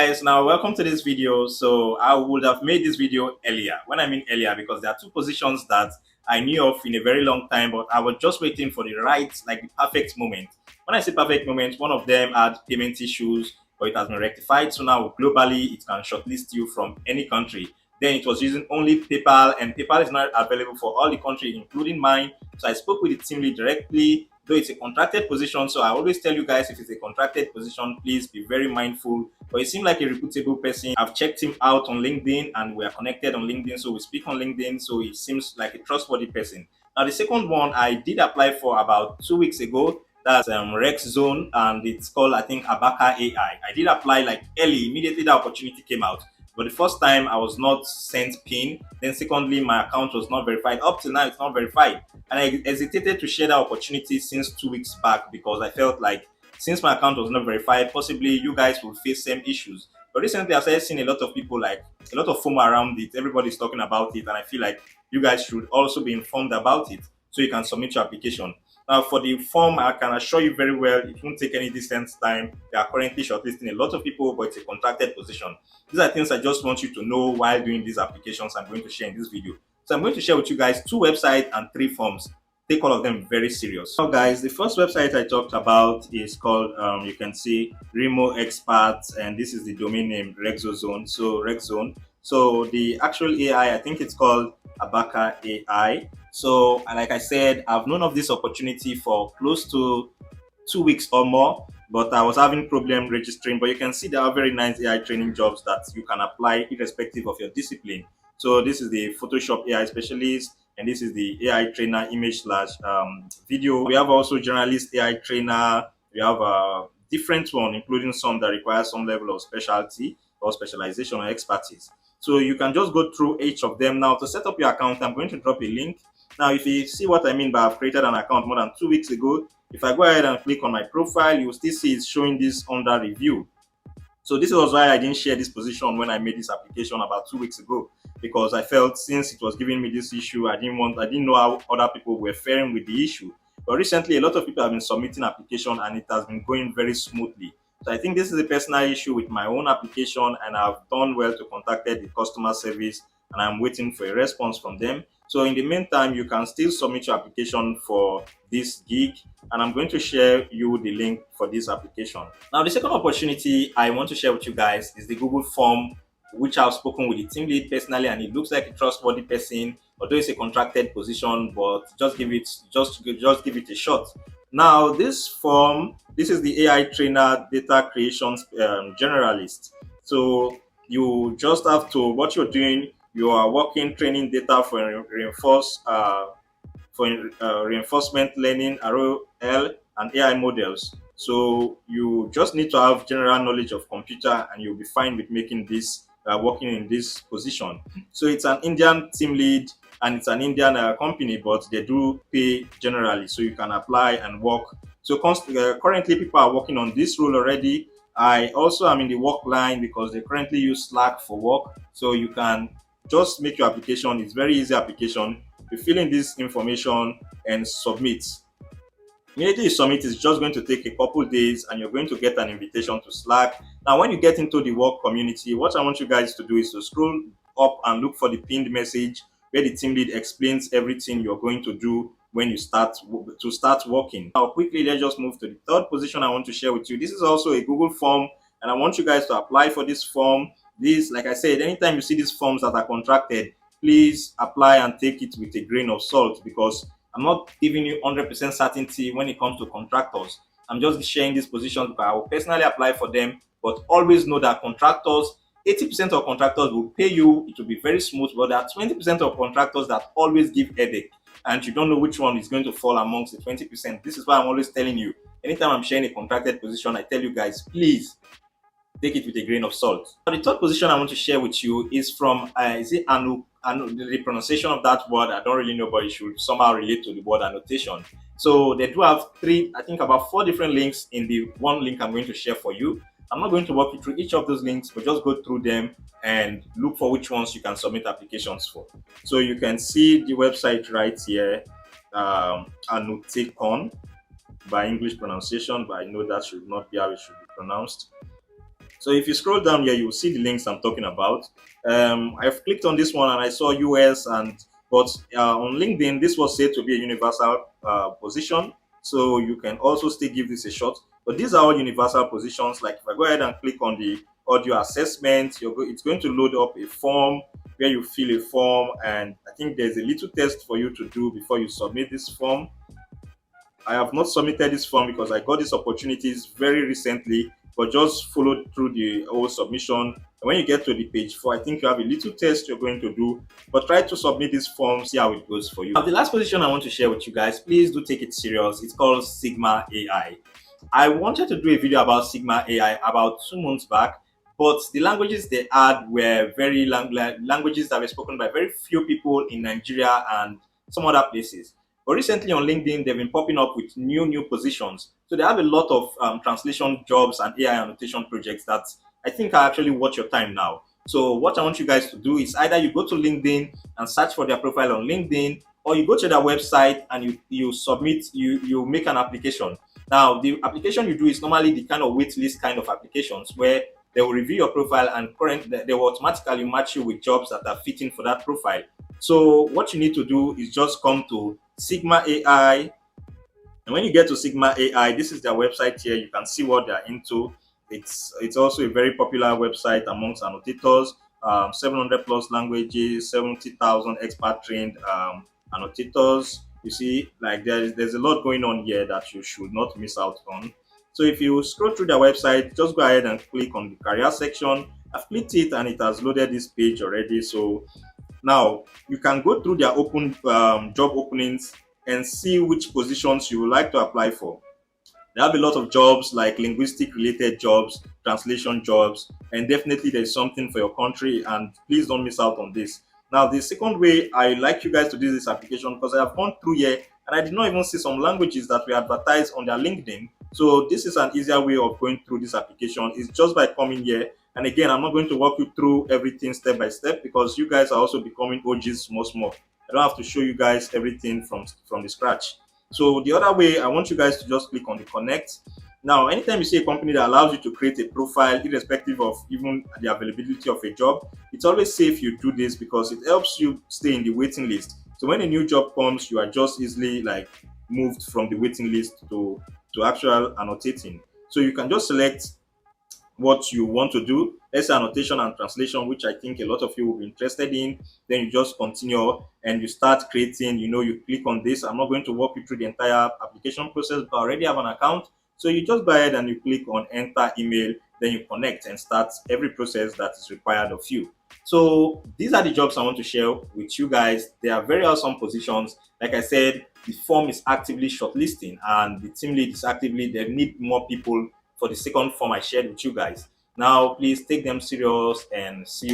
guys, now welcome to this video. So I would have made this video earlier. When I mean earlier, because there are two positions that I knew of in a very long time, but I was just waiting for the right, like the perfect moment. When I say perfect moment, one of them had payment issues, but it has been rectified. So now globally, it can shortlist you from any country. Then it was using only PayPal, and PayPal is not available for all the countries, including mine. So I spoke with the team lead directly, though it's a contracted position. So I always tell you guys, if it's a contracted position, please be very mindful. But he seemed like a reputable person. I've checked him out on LinkedIn and we are connected on LinkedIn. So we speak on LinkedIn. So he seems like a trustworthy person. Now, the second one I did apply for about 2 weeks ago. That's Rex Zone, and it's called, I think, Abaka AI. I did apply like early, immediately the opportunity came out. But the first time I was not sent PIN. Then secondly, my account was not verified. Up till now, it's not verified. And I hesitated to share that opportunity since 2 weeks back because I felt like since my account was not verified, possibly you guys will face same issues. But recently, I've started seeing a lot of people, like a lot of FOMO around it. Everybody's talking about it, and I feel like you guys should also be informed about it so you can submit your application. Now, for the form, I can assure you very well, it won't take any distance time. They are currently shortlisting a lot of people, but it's a contracted position. These are things I just want you to know while doing these applications I'm going to share in this video. So I'm going to share with you guys 2 websites and 3 forms. Take all of them very serious. So guys, the first website I talked about is called, you can see Remo Experts, and this is the domain name Rexozone. So Rexzone. So the actual AI, I think it's called Abaka AI. So like I said, I've known of this opportunity for close to 2 weeks or more, but I was having problem registering. But you can see there are very nice AI training jobs that you can apply irrespective of your discipline. So this is the Photoshop AI specialist, and this is the AI trainer image slash video. We have also generalist AI trainer. We have a different one, including some that require some level of specialty or specialization or expertise. So you can just go through each of them. Now, to set up your account, I'm going to drop a link. Now, if you see what I mean by I've created an account more than 2 weeks ago, if I go ahead and click on my profile, you will still see it's showing this under review. So this was why I didn't share this position when I made this application about 2 weeks ago, because I felt since it was giving me this issue, I didn't know how other people were faring with the issue. But recently, a lot of people have been submitting application and it has been going very smoothly. So I think this is a personal issue with my own application, and I've done well to contact the customer service, and I'm waiting for a response from them. So in the meantime, you can still submit your application for this gig, and I'm going to share you the link for this application. Now, the second opportunity I want to share with you guys is the Google form, which I've spoken with the team lead personally, and it looks like a trustworthy person, although it's a contracted position, but just give it give it a shot. Now, this form, this is the AI trainer data creations generalist. So you just have to, what you're doing, you are working training data for reinforcement learning, ROL, and AI models. So you just need to have general knowledge of computer, and you'll be fine with making this working in this position. So it's an Indian team lead, and it's an Indian company, but they do pay generally, so you can apply and work. So currently, people are working on this role already. I also am in the work line because they currently use Slack for work, so you can just make your application. It's very easy application. You fill in this information and submit. Immediately you submit, it's just going to take a couple days and you're going to get an invitation to Slack. Now, when you get into the work community, what I want you guys to do is to scroll up and look for the pinned message where the team lead explains everything you're going to do when you start working. Now, quickly, let's just move to the third position I want to share with you. This is also a Google form, and I want you guys to apply for this form. This, like I said, anytime you see these forms that are contracted, please apply and take it with a grain of salt, because I'm not giving you 100% certainty when it comes to contractors. I'm just sharing these positions because I will personally apply for them. But always know that contractors, 80% of contractors will pay you. It will be very smooth. But there are 20% of contractors that always give headache, and you don't know which one is going to fall amongst the 20%. This is why I'm always telling you. Anytime I'm sharing a contracted position, I tell you guys, please take it with a grain of salt. Now, the third position I want to share with you is from, is it the pronunciation of that word, I don't really know, but it should somehow relate to the word annotation. So they do have I think about 4 different links in the one link I'm going to share for you. I'm not going to walk you through each of those links, but just go through them and look for which ones you can submit applications for. So you can see the website right here, Annotation by English pronunciation, but I know that should not be how it should be pronounced. So if you scroll down here, you will see the links I'm talking about. I've clicked on this one and I saw US, and but on LinkedIn, this was said to be a universal position. So you can also still give this a shot. But these are all universal positions. Like if I go ahead and click on the audio assessment, it's going to load up a form where you fill a form, and I think there's a little test for you to do before you submit this form. I have not submitted this form because I got these opportunities very recently, but just followed through the whole submission. And when you get to the page 4, I think you have a little test you're going to do, but try to submit this form, see how it goes for you. Now, the last position I want to share with you guys, please do take it serious. It's called Sigma AI. I wanted to do a video about Sigma AI about 2 months back, but the languages they had were very languages that were spoken by very few people in Nigeria and some other places. But recently on LinkedIn, they've been popping up with new positions. So they have a lot of translation jobs and AI annotation projects that I think are actually worth your time now. So what I want you guys to do is either you go to LinkedIn and search for their profile on LinkedIn, or you go to their website and you submit, you make an application. Now the application you do is normally the kind of waitlist kind of applications where they will review your profile and they will automatically match you with jobs that are fitting for that profile. So what you need to do is just come to Sigma AI. And when you get to Sigma AI, this is their website here. You can see what they're into. It's also a very popular website amongst annotators. 700 plus languages, 70,000 expert trained annotators. You see, like there's a lot going on here that you should not miss out on. So if you scroll through their website, just go ahead and click on the career section. I've clicked it and it has loaded this page already. So now, you can go through their open job openings and see which positions you would like to apply for. They have a lot of jobs like linguistic related jobs, translation jobs, and definitely there's something for your country. And please don't miss out on this. Now, the second way I like you guys to do this application, because I have gone through here and I did not even see some languages that were advertised on their LinkedIn. So this is an easier way of going through this application. It's just by coming here. And again, I'm not going to walk you through everything step by step because you guys are also becoming OGs small. I don't have to show you guys everything from the scratch. So the other way, I want you guys to just click on the connect. Now, anytime you see a company that allows you to create a profile, irrespective of even the availability of a job, it's always safe you do this because it helps you stay in the waiting list. So when a new job comes, you are just easily like moved from the waiting list to actual annotating. So you can just select what you want to do. Let's say annotation and translation, which I think a lot of you will be interested in. Then you just continue and you start creating, you click on this. I'm not going to walk you through the entire application process, but I already have an account. So you just go ahead and you click on enter email, then you connect and start every process that is required of you. So these are the jobs I want to share with you guys. They are very awesome positions. Like I said, the form is actively shortlisting and the team lead is actively, they need more people for the second form I shared with you guys. Now, please take them serious and see you